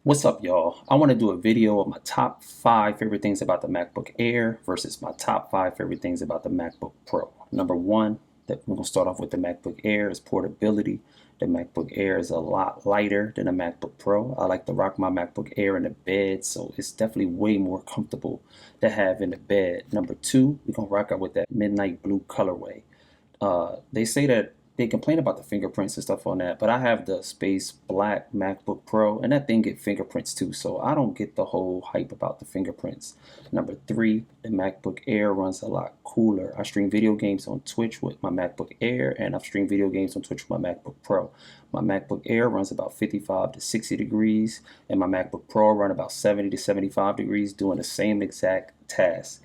What's up, y'all? I want to do a video of my top 5 favorite things about the MacBook Air versus my top 5 favorite things about the MacBook Pro. Number one, that we're going to start off with the MacBook Air is portability. The MacBook Air is a lot lighter than a MacBook Pro. I like to rock my MacBook Air in the bed, so it's definitely way more comfortable to have in the bed. Number two, we're going to rock out with that midnight blue colorway. They say that they complain about the fingerprints and stuff on that, but I have the space black MacBook Pro, and that thing get fingerprints too, so I don't get the whole hype about the fingerprints. Number three, the MacBook Air runs a lot cooler. I stream video games on Twitch with my MacBook Air, and I've streamed video games on Twitch with my MacBook Pro. My MacBook Air runs about 55 to 60 degrees, and my MacBook Pro run about 70 to 75 degrees, doing the same exact task.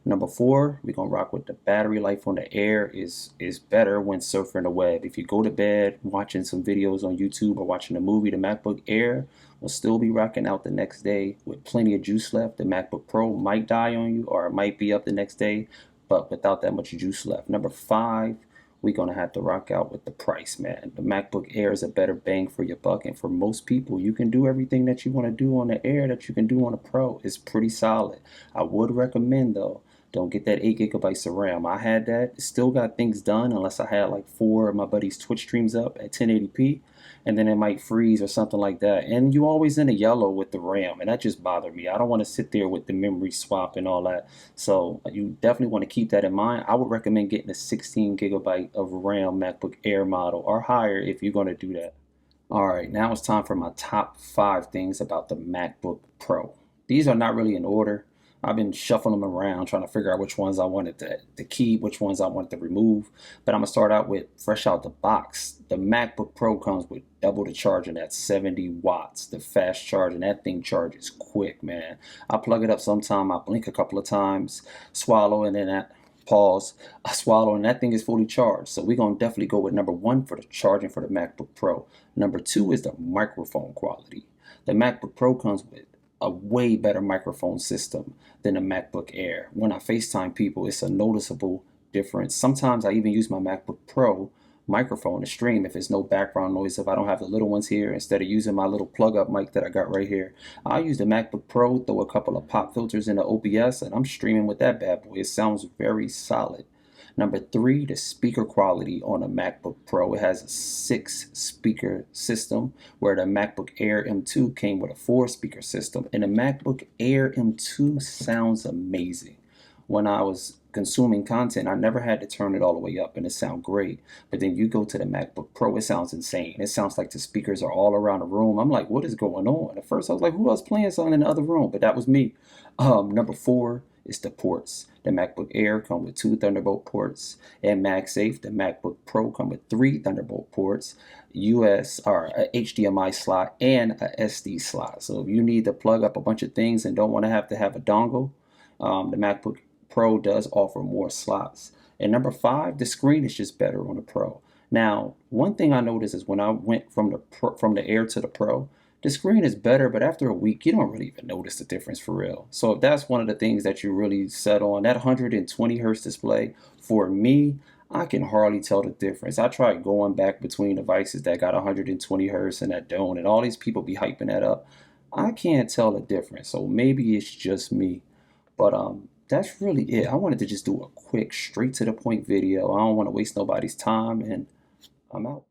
Number four, we're gonna rock with the battery life on the Air is better when surfing the web. If you go to bed watching some videos on YouTube or watching a movie, the MacBook Air will still be rocking out the next day with plenty of juice left. The MacBook Pro might die on you or it might be up the next day, but without that much juice left. Number five, we're gonna have to rock out with the price, man. The MacBook Air is a better bang for your buck, and for most people, you can do everything that you want to do on the Air that you can do on a Pro. It's pretty solid. I would recommend though, don't get that 8 gigabytes of RAM. I had that. Still got things done unless I had like 4 of my buddies' Twitch streams up at 1080p. And then it might freeze or something like that. And you always in the yellow with the RAM. And that just bothered me. I don't want to sit there with the memory swap and all that. So you definitely want to keep that in mind. I would recommend getting a 16 gigabyte of RAM MacBook Air model or higher if you're going to do that. All right, now it's time for my top 5 things about the MacBook Pro. These are not really in order. I've been shuffling them around trying to figure out which ones I wanted to keep, which ones I wanted to remove. But I'm going to start out with fresh out the box. The MacBook Pro comes with double the charging at 70 watts. The fast charging, that thing charges quick, man. I plug it up sometime, I blink a couple of times, swallow, and then pause. I swallow, and that thing is fully charged. So we're going to definitely go with number one for the charging for the MacBook Pro. Number two is the microphone quality. The MacBook Pro comes with a way better microphone system than a MacBook Air. When I FaceTime people, it's a noticeable difference. Sometimes I even use my MacBook Pro microphone to stream if there's no background noise. If I don't have the little ones here, instead of using my little plug-up mic that I got right here, I'll use the MacBook Pro, throw a couple of pop filters in the OBS, and I'm streaming with that bad boy. It sounds very solid. Number three, the speaker quality on a MacBook Pro. It has a 6-speaker system, where the MacBook Air M2 came with a 4-speaker system. And the MacBook Air M2 sounds amazing. When I was consuming content, I never had to turn it all the way up and it sounded great. But then you go to the MacBook Pro, it sounds insane. It sounds like the speakers are all around the room. I'm like, what is going on? At first I was like, who else playing something in the other room? But that was me. Number four is the ports. The MacBook Air come with 2 Thunderbolt ports, and MagSafe. The MacBook Pro come with 3 Thunderbolt ports, US or a HDMI slot, and a SD slot. So if you need to plug up a bunch of things and don't want to have a dongle, the MacBook Pro does offer more slots. And number five, the screen is just better on the Pro. Now, one thing I noticed is when I went from the Air to the Pro, the screen is better, but after a week, you don't really even notice the difference for real. So if that's one of the things that you really set on, that 120 hertz display, for me, I can hardly tell the difference. I tried going back between devices that got 120 hertz and that don't, and all these people be hyping that up. I can't tell the difference, so maybe it's just me. But that's really it. I wanted to just do a quick, straight to the point video. I don't want to waste nobody's time, and I'm out.